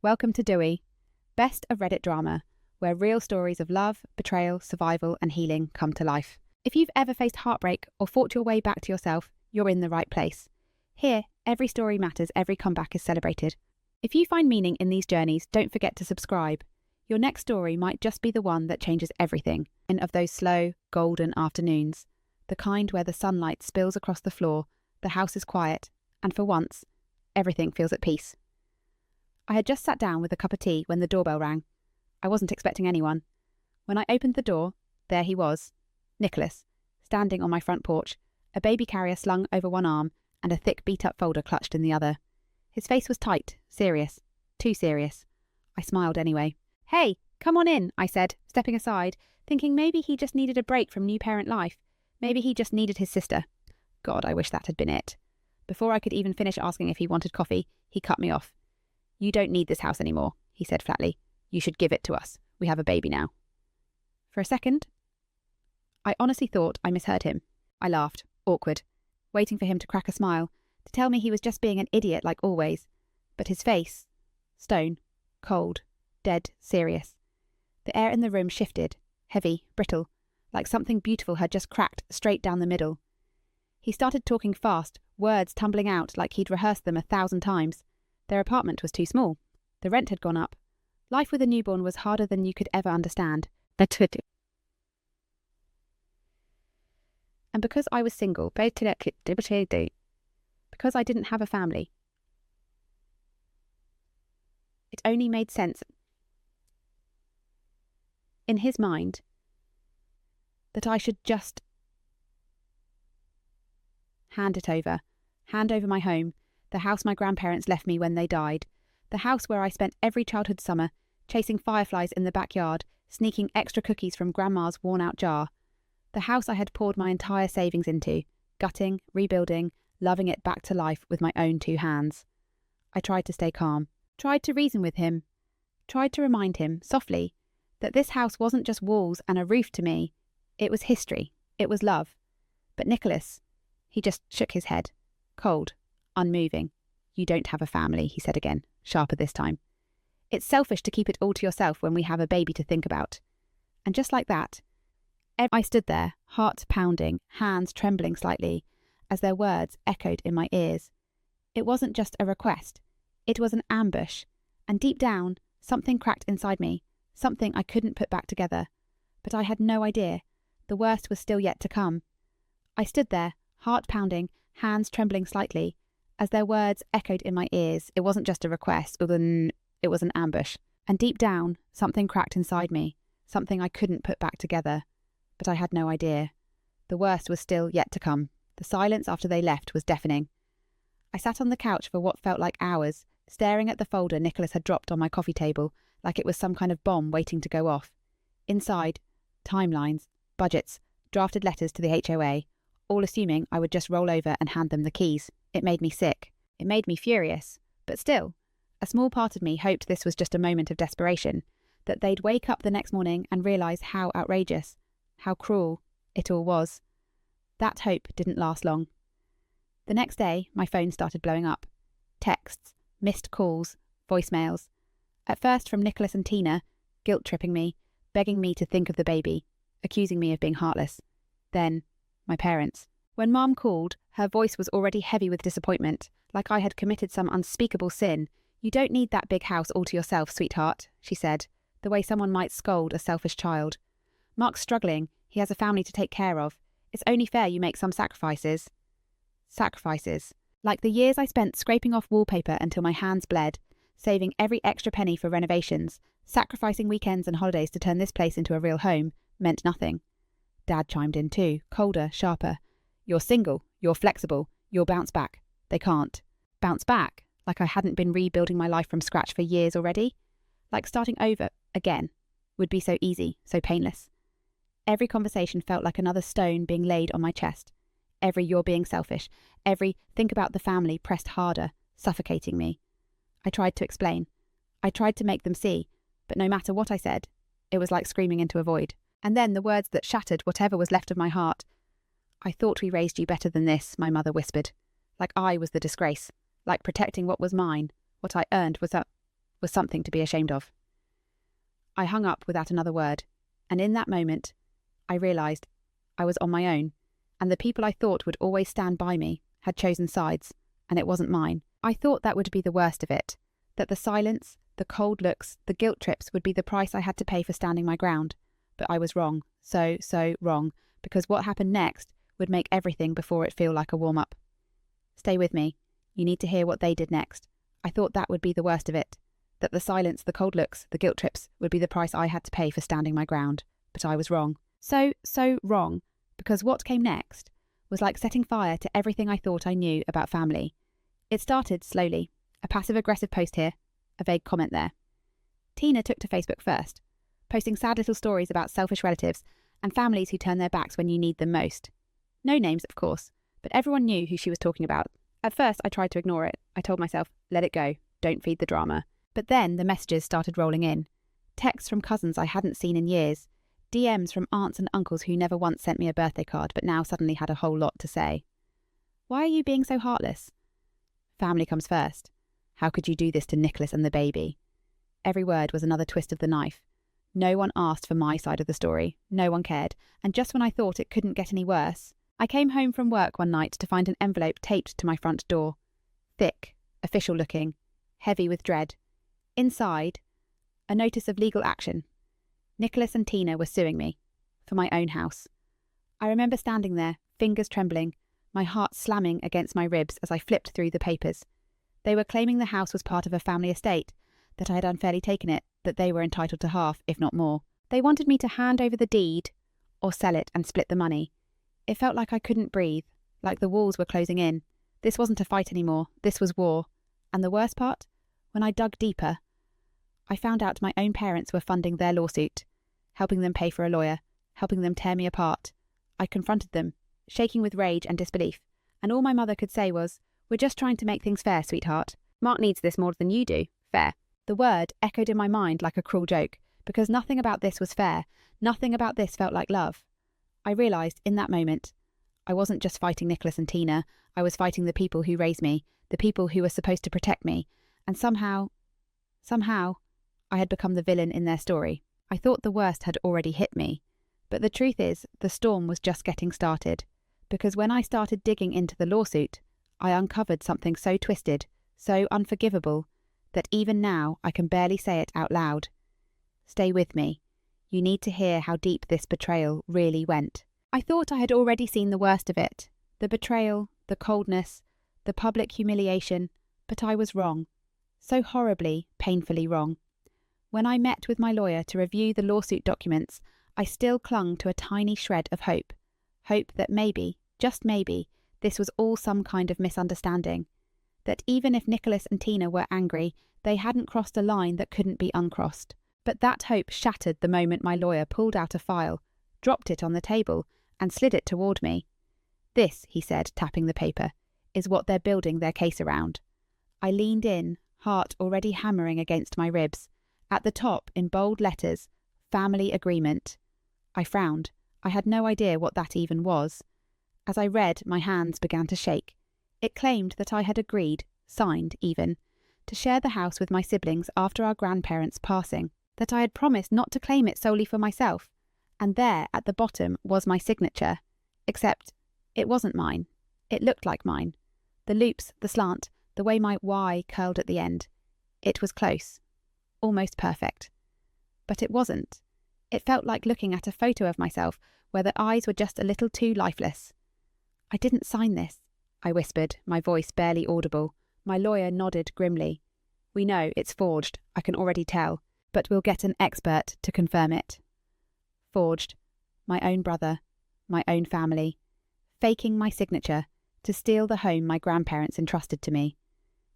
Welcome to Dewey, best of Reddit drama, where real stories of love, betrayal, survival, and healing come to life. If you've ever faced heartbreak or fought your way back to yourself, you're in the right place. Here, every story matters, every comeback is celebrated. If you find meaning in these journeys, don't forget to subscribe. Your next story might just be the one that changes everything. And of those slow, golden afternoons, the kind where the sunlight spills across the floor, the house is quiet, and for once, everything feels at peace. I had just sat down with a cup of tea when the doorbell rang. I wasn't expecting anyone. When I opened the door, there he was, Nicholas, standing on my front porch, a baby carrier slung over one arm and a thick beat-up folder clutched in the other. His face was tight, serious, too serious. I smiled anyway. "Hey, come on in," I said, stepping aside, thinking maybe he just needed a break from new parent life. Maybe he just needed his sister. God, I wish that had been it. Before I could even finish asking if he wanted coffee, he cut me off. "You don't need this house anymore," he said flatly. "You should give it to us. We have a baby now." For a second, I honestly thought I misheard him. I laughed, awkward, waiting for him to crack a smile, to tell me he was just being an idiot like always. But his face, stone, cold, dead serious. The air in the room shifted, heavy, brittle, like something beautiful had just cracked straight down the middle. He started talking fast, words tumbling out like he'd rehearsed them 1,000 times. Their apartment was too small. The rent had gone up. Life with a newborn was harder than you could ever understand. And because I was single, because I didn't have a family, it only made sense in his mind that I should just hand over my home, the house my grandparents left me when they died, the house where I spent every childhood summer, chasing fireflies in the backyard, sneaking extra cookies from Grandma's worn-out jar, the house I had poured my entire savings into, gutting, rebuilding, loving it back to life with my own 2 hands. I tried to stay calm, tried to reason with him, tried to remind him, softly, that this house wasn't just walls and a roof to me. It was history. It was love. But Nicholas, he just shook his head, cold, unmoving. "You don't have a family," he said again, sharper this time. "It's selfish to keep it all to yourself when we have a baby to think about." And just like that, I stood there, heart pounding, hands trembling slightly, as their words echoed in my ears. It wasn't just a request. It was an ambush. And deep down, something cracked inside me, something I couldn't put back together. But I had no idea. The worst was still yet to come. I stood there, heart pounding, hands trembling slightly, as their words echoed in my ears. It wasn't just a request, it was an ambush. And deep down, something cracked inside me, something I couldn't put back together. But I had no idea. The worst was still yet to come. The silence after they left was deafening. I sat on the couch for what felt like hours, staring at the folder Nicholas had dropped on my coffee table, like it was some kind of bomb waiting to go off. Inside, timelines, budgets, drafted letters to the HOA, all assuming I would just roll over and hand them the keys. It made me sick. It made me furious. But still, a small part of me hoped this was just a moment of desperation, that they'd wake up the next morning and realise how outrageous, how cruel it all was. That hope didn't last long. The next day, my phone started blowing up. Texts, missed calls, voicemails. At first from Nicholas and Tina, guilt-tripping me, begging me to think of the baby, accusing me of being heartless. Then, my parents. When Mom called, her voice was already heavy with disappointment, like I had committed some unspeakable sin. "You don't need that big house all to yourself, sweetheart," she said, the way someone might scold a selfish child. "Mark's struggling. He has a family to take care of. It's only fair you make some sacrifices." Sacrifices. Like the years I spent scraping off wallpaper until my hands bled, saving every extra penny for renovations, sacrificing weekends and holidays to turn this place into a real home, meant nothing. Dad chimed in too, colder, sharper. "You're single. You're flexible. You'll bounce back." They can't. Bounce back? Like I hadn't been rebuilding my life from scratch for years already? Like starting over, again, would be so easy, so painless. Every conversation felt like another stone being laid on my chest. Every "you're being selfish," every "think about the family" pressed harder, suffocating me. I tried to explain. I tried to make them see, but no matter what I said, it was like screaming into a void. And then the words that shattered whatever was left of my heart. "I thought we raised you better than this," my mother whispered. Like I was the disgrace. Like protecting what was mine, what I earned was was something to be ashamed of. I hung up without another word, and in that moment, I realised I was on my own, and the people I thought would always stand by me had chosen sides, and it wasn't mine. I thought that would be the worst of it, that the silence, the cold looks, the guilt trips would be the price I had to pay for standing my ground. But I was wrong, so wrong, because what happened next would make everything before it feel like a warm-up. Stay with me. You need to hear what they did next. I thought that would be the worst of it, that the silence, the cold looks, the guilt trips would be the price I had to pay for standing my ground. But I was wrong. So wrong, because what came next was like setting fire to everything I thought I knew about family. It started slowly, a passive-aggressive post here, a vague comment there. Tina took to Facebook first, posting sad little stories about selfish relatives and families who turn their backs when you need them most. No names, of course, but everyone knew who she was talking about. At first, I tried to ignore it. I told myself, let it go, don't feed the drama. But then the messages started rolling in. Texts from cousins I hadn't seen in years. DMs from aunts and uncles who never once sent me a birthday card but now suddenly had a whole lot to say. Why are you being so heartless? Family comes first. How could you do this to Nicholas and the baby? Every word was another twist of the knife. No one asked for my side of the story. No one cared. And just when I thought it couldn't get any worse, I came home from work one night to find an envelope taped to my front door. Thick, official looking, heavy with dread. Inside, a notice of legal action. Nicholas and Tina were suing me for my own house. I remember standing there, fingers trembling, my heart slamming against my ribs as I flipped through the papers. They were claiming the house was part of a family estate, that I had unfairly taken it, that they were entitled to half, if not more. They wanted me to hand over the deed or sell it and split the money. It felt like I couldn't breathe, like the walls were closing in. This wasn't a fight anymore, this was war. And the worst part? When I dug deeper, I found out my own parents were funding their lawsuit, helping them pay for a lawyer, helping them tear me apart. I confronted them, shaking with rage and disbelief, and all my mother could say was, "We're just trying to make things fair, sweetheart. Mark needs this more than you do. Fair." The word echoed in my mind like a cruel joke, because nothing about this was fair. Nothing about this felt like love. I realised in that moment, I wasn't just fighting Nicholas and Tina, I was fighting the people who raised me, the people who were supposed to protect me, and somehow, I had become the villain in their story. I thought the worst had already hit me. But the truth is, the storm was just getting started. Because when I started digging into the lawsuit, I uncovered something so twisted, so unforgivable, that even now I can barely say it out loud. Stay with me. You need to hear how deep this betrayal really went. I thought I had already seen the worst of it. The betrayal, the coldness, the public humiliation, but I was wrong. So horribly, painfully wrong. When I met with my lawyer to review the lawsuit documents, I still clung to a tiny shred of hope. Hope that maybe, just maybe, this was all some kind of misunderstanding. That even if Nicholas and Tina were angry, they hadn't crossed a line that couldn't be uncrossed. But that hope shattered the moment my lawyer pulled out a file, dropped it on the table, and slid it toward me. "This," he said, tapping the paper, "is what they're building their case around." I leaned in, heart already hammering against my ribs. At the top, in bold letters, "Family Agreement." I frowned. I had no idea what that even was. As I read, my hands began to shake. It claimed that I had agreed, signed even, to share the house with my siblings after our grandparents' passing, that I had promised not to claim it solely for myself, and there, at the bottom, was my signature. Except, it wasn't mine. It looked like mine. The loops, the slant, the way my Y curled at the end. It was close. Almost perfect. But it wasn't. It felt like looking at a photo of myself where the eyes were just a little too lifeless. "I didn't sign this," I whispered, my voice barely audible. My lawyer nodded grimly. "We know it's forged, I can already tell, but we'll get an expert to confirm it." Forged. My own brother. My own family. Faking my signature to steal the home my grandparents entrusted to me.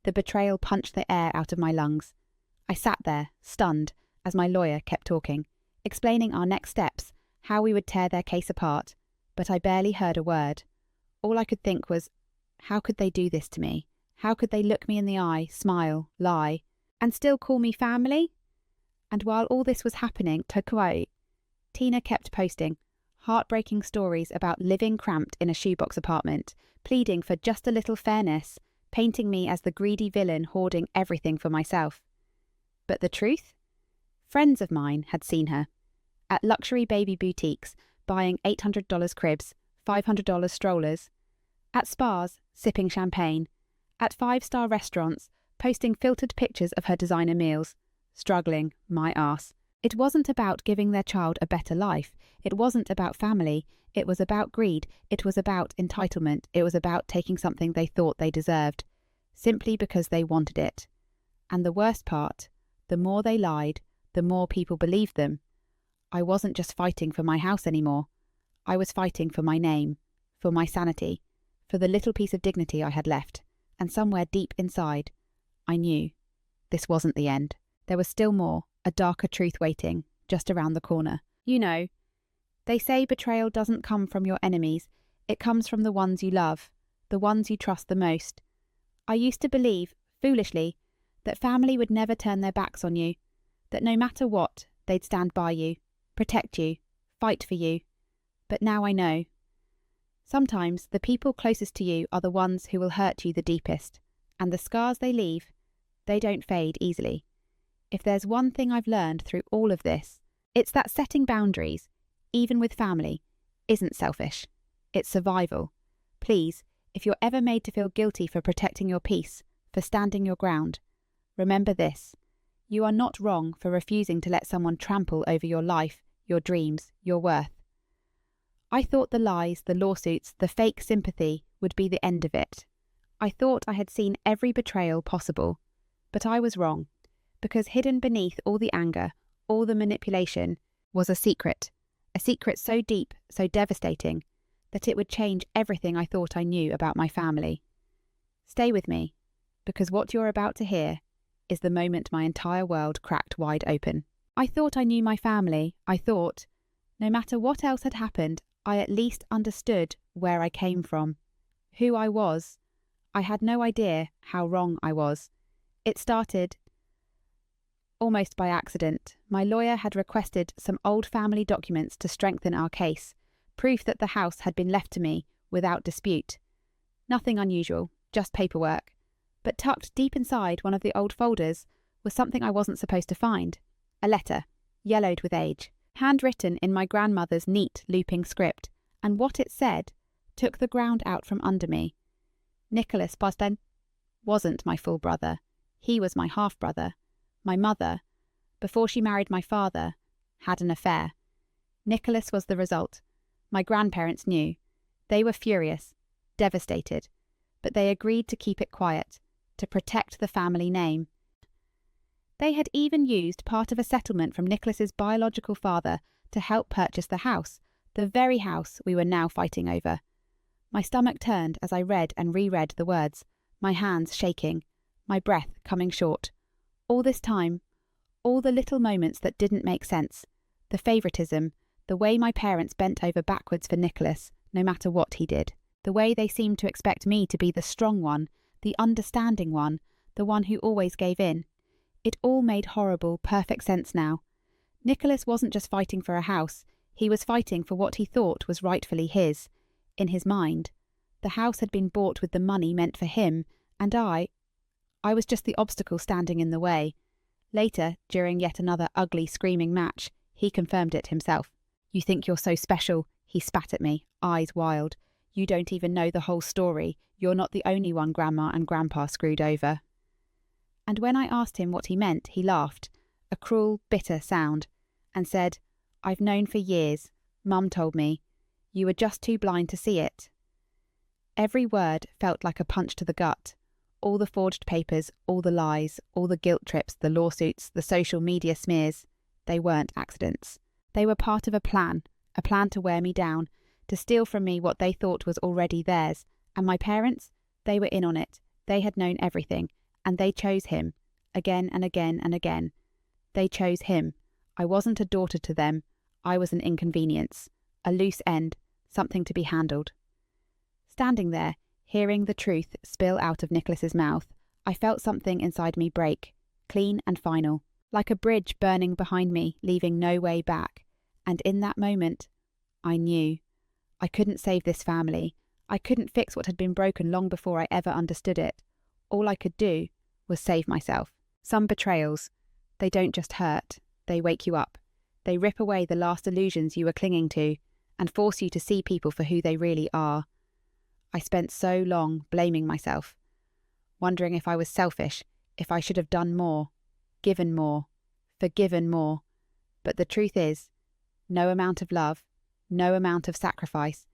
The betrayal punched the air out of my lungs. I sat there, stunned, as my lawyer kept talking, explaining our next steps, how we would tear their case apart, but I barely heard a word. All I could think was, how could they do this to me? How could they look me in the eye, smile, lie, and still call me family? And while all this was happening, to quote, Tina kept posting heartbreaking stories about living cramped in a shoebox apartment, pleading for just a little fairness, painting me as the greedy villain hoarding everything for myself. But the truth? Friends of mine had seen her. At luxury baby boutiques, buying $800 cribs, $500 strollers. At spas, sipping champagne. At five-star restaurants, posting filtered pictures of her designer meals. Struggling, my arse. It wasn't about giving their child a better life. It wasn't about family. It was about greed. It was about entitlement. It was about taking something they thought they deserved, simply because they wanted it. And the worst part, the more they lied, the more people believed them. I wasn't just fighting for my house anymore. I was fighting for my name, for my sanity, for the little piece of dignity I had left. And somewhere deep inside, I knew this wasn't the end. There was still more, a darker truth waiting, just around the corner. You know, they say betrayal doesn't come from your enemies. It comes from the ones you love, the ones you trust the most. I used to believe, foolishly, that family would never turn their backs on you, that no matter what, they'd stand by you, protect you, fight for you. But now I know. Sometimes the people closest to you are the ones who will hurt you the deepest, and the scars they leave, they don't fade easily. If there's one thing I've learned through all of this, it's that setting boundaries, even with family, isn't selfish. It's survival. Please, if you're ever made to feel guilty for protecting your peace, for standing your ground, remember this. You are not wrong for refusing to let someone trample over your life, your dreams, your worth. I thought the lies, the lawsuits, the fake sympathy would be the end of it. I thought I had seen every betrayal possible, but I was wrong, because hidden beneath all the anger, all the manipulation, was a secret so deep, so devastating, that it would change everything I thought I knew about my family. Stay with me, because what you're about to hear is the moment my entire world cracked wide open. I thought I knew my family. I thought, no matter what else had happened, I at least understood where I came from, who I was. I had no idea how wrong I was. It started almost by accident. My lawyer had requested some old family documents to strengthen our case, proof that the house had been left to me without dispute. Nothing unusual, just paperwork. But tucked deep inside one of the old folders was something I wasn't supposed to find. A letter, yellowed with age, handwritten in my grandmother's neat looping script, and what it said took the ground out from under me. Nicholas Bosden wasn't my full brother. He was my half-brother. My mother, before she married my father, had an affair. Nicholas was the result. My grandparents knew. They were furious, devastated, but they agreed to keep it quiet, to protect the family name. They had even used part of a settlement from Nicholas's biological father to help purchase the house, the very house we were now fighting over. My stomach turned as I read and reread the words, my hands shaking, my breath coming short. All this time, all the little moments that didn't make sense, the favouritism, the way my parents bent over backwards for Nicholas, no matter what he did, the way they seemed to expect me to be the strong one, the understanding one, the one who always gave in. It all made horrible, perfect sense now. Nicholas wasn't just fighting for a house, he was fighting for what he thought was rightfully his. In his mind, the house had been bought with the money meant for him, and I was just the obstacle standing in the way. Later, during yet another ugly, screaming match, he confirmed it himself. "You think you're so special," he spat at me, eyes wild. "You don't even know the whole story. You're not the only one Grandma and Grandpa screwed over." And when I asked him what he meant, he laughed, a cruel, bitter sound, and said, "I've known for years. Mum told me. You were just too blind to see it." Every word felt like a punch to the gut. All the forged papers, all the lies, all the guilt trips, the lawsuits, the social media smears, they weren't accidents. They were part of a plan to wear me down, to steal from me what they thought was already theirs. And my parents, they were in on it. They had known everything, and they chose him, again and again and again. They chose him. I wasn't a daughter to them. I was an inconvenience, a loose end, something to be handled. Standing there, hearing the truth spill out of Nicholas's mouth, I felt something inside me break, clean and final, like a bridge burning behind me, leaving no way back. And in that moment, I knew. I couldn't save this family. I couldn't fix what had been broken long before I ever understood it. All I could do was save myself. Some betrayals, They don't just hurt, they wake you up. They rip away the last illusions you were clinging to and force you to see people for who they really are. I spent so long blaming myself, wondering if I was selfish, if I should have done more, given more, forgiven more. But the truth is, no amount of love, no amount of sacrifice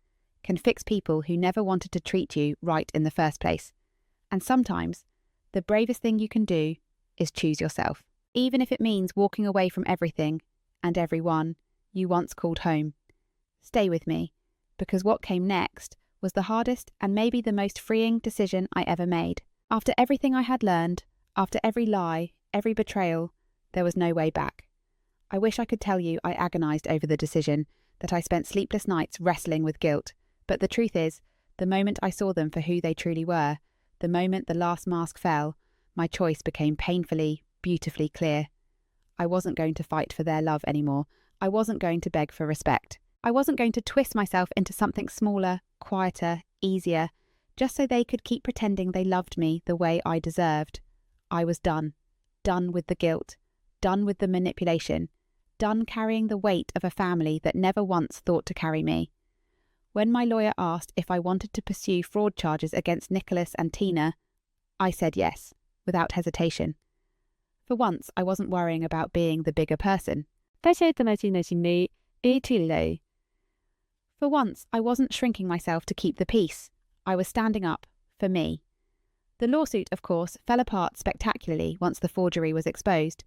can fix people who never wanted to treat you right in the first place. And sometimes, the bravest thing you can do is choose yourself, even if it means walking away from everything and everyone you once called home. Stay with me, because what came next was the hardest and maybe the most freeing decision I ever made. After everything I had learned, after every lie, every betrayal, there was no way back. I wish I could tell you I agonized over the decision, that I spent sleepless nights wrestling with guilt, but the truth is, the moment I saw them for who they truly were, the moment the last mask fell, my choice became painfully, beautifully clear. I wasn't going to fight for their love anymore. I wasn't going to beg for respect. I wasn't going to twist myself into something smaller, quieter, easier, just so they could keep pretending they loved me the way I deserved. I was done. Done with the guilt. Done with the manipulation. Done carrying the weight of a family that never once thought to carry me. When my lawyer asked if I wanted to pursue fraud charges against Nicholas and Tina, I said yes, without hesitation. For once, I wasn't worrying about being the bigger person. For once, I wasn't shrinking myself to keep the peace. I was standing up, for me. The lawsuit, of course, fell apart spectacularly once the forgery was exposed.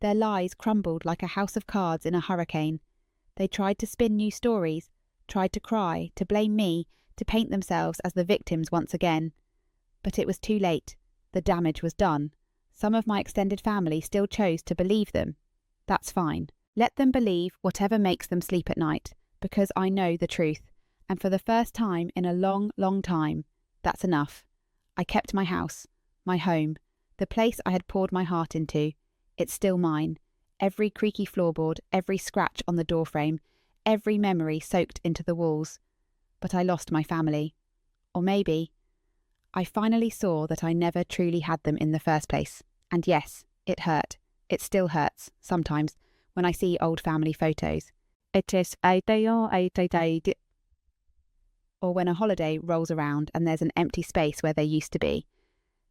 Their lies crumbled like a house of cards in a hurricane. They tried to spin new stories, tried to cry, to blame me, to paint themselves as the victims once again. But it was too late. The damage was done. Some of my extended family still chose to believe them. That's fine. Let them believe whatever makes them sleep at night, because I know the truth. And for the first time in a long, long time, that's enough. I kept my house, my home, the place I had poured my heart into. It's still mine. Every creaky floorboard, every scratch on the doorframe, every memory soaked into the walls. But I lost my family. Or maybe I finally saw that I never truly had them in the first place. And yes, it hurt. It still hurts, sometimes, when I see old family photos. Or when a holiday rolls around and there's an empty space where there used to be.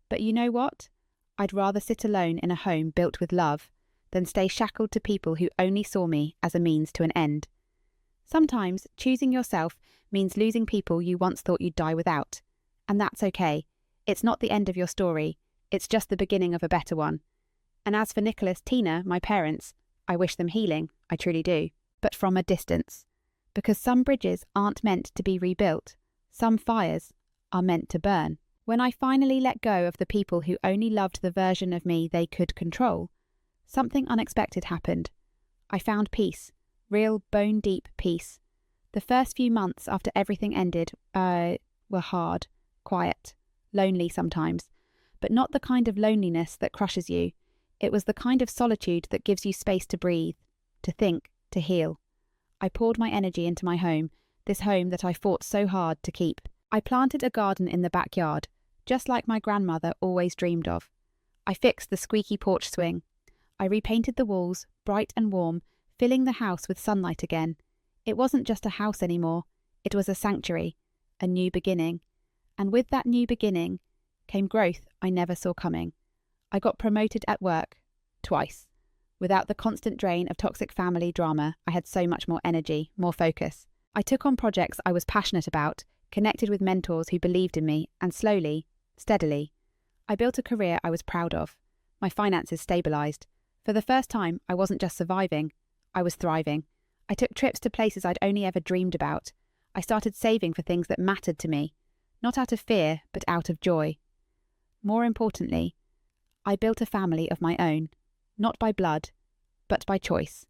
But you know what? I'd rather sit alone in a home built with love than stay shackled to people who only saw me as a means to an end. Sometimes choosing yourself means losing people you once thought you'd die without. And that's okay. It's not the end of your story. It's just the beginning of a better one. And as for Nicholas, Tina, my parents, I wish them healing, I truly do, but from a distance. Because some bridges aren't meant to be rebuilt. Some fires are meant to burn. When I finally let go of the people who only loved the version of me they could control, something unexpected happened. I found peace, real bone-deep peace. The first few months after everything ended were hard, quiet, lonely sometimes, but not the kind of loneliness that crushes you. It was the kind of solitude that gives you space to breathe, to think, to heal. I poured my energy into my home, this home that I fought so hard to keep. I planted a garden in the backyard, just like my grandmother always dreamed of. I fixed the squeaky porch swing. I repainted the walls, bright and warm, filling the house with sunlight again. It wasn't just a house anymore. It was a sanctuary, a new beginning. And with that new beginning came growth I never saw coming. I got promoted at work, twice. Without the constant drain of toxic family drama, I had so much more energy, more focus. I took on projects I was passionate about, connected with mentors who believed in me, and slowly, steadily, I built a career I was proud of. My finances stabilised. For the first time, I wasn't just surviving, I was thriving. I took trips to places I'd only ever dreamed about. I started saving for things that mattered to me, not out of fear, but out of joy. More importantly, I built a family of my own, not by blood, but by choice.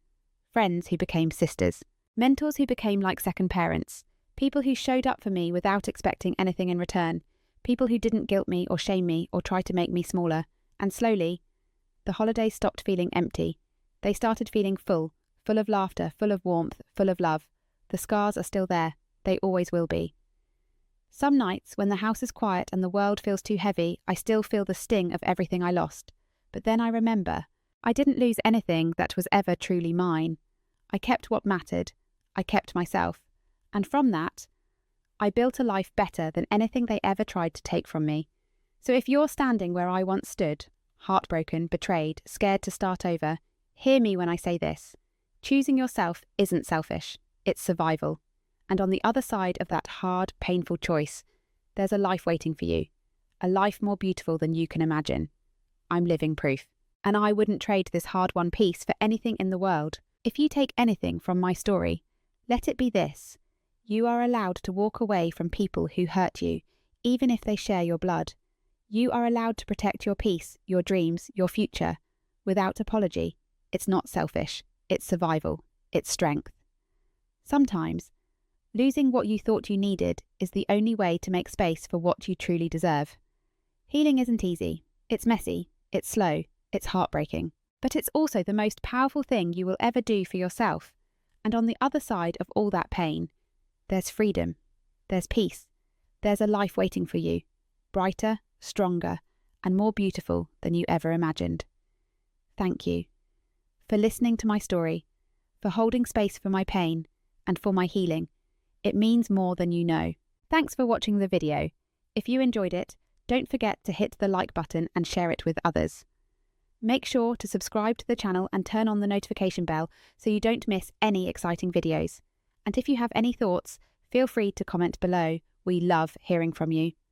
Friends who became sisters. Mentors who became like second parents. People who showed up for me without expecting anything in return. People who didn't guilt me or shame me or try to make me smaller. And slowly, the holidays stopped feeling empty. They started feeling full of laughter, full of warmth, full of love. The scars are still there. They always will be. Some nights, when the house is quiet and the world feels too heavy, I still feel the sting of everything I lost. But then I remember, I didn't lose anything that was ever truly mine. I kept what mattered. I kept myself. And from that, I built a life better than anything they ever tried to take from me. So if you're standing where I once stood, heartbroken, betrayed, scared to start over, hear me when I say this. Choosing yourself isn't selfish. It's survival. And on the other side of that hard, painful choice, there's a life waiting for you. A life more beautiful than you can imagine. I'm living proof. And I wouldn't trade this hard-won peace for anything in the world. If you take anything from my story, let it be this. You are allowed to walk away from people who hurt you, even if they share your blood. You are allowed to protect your peace, your dreams, your future, without apology. It's not selfish. It's survival. It's strength. Sometimes, losing what you thought you needed is the only way to make space for what you truly deserve. Healing isn't easy. It's messy. It's slow. It's heartbreaking. But it's also the most powerful thing you will ever do for yourself. And on the other side of all that pain, there's freedom. There's peace. There's a life waiting for you. Brighter, stronger, and more beautiful than you ever imagined. Thank you for listening to my story, for holding space for my pain, and for my healing. It means more than you know. Thanks for watching the video. If you enjoyed it, don't forget to hit the like button and share it with others. Make sure to subscribe to the channel and turn on the notification bell so you don't miss any exciting videos. And if you have any thoughts, feel free to comment below. We love hearing from you.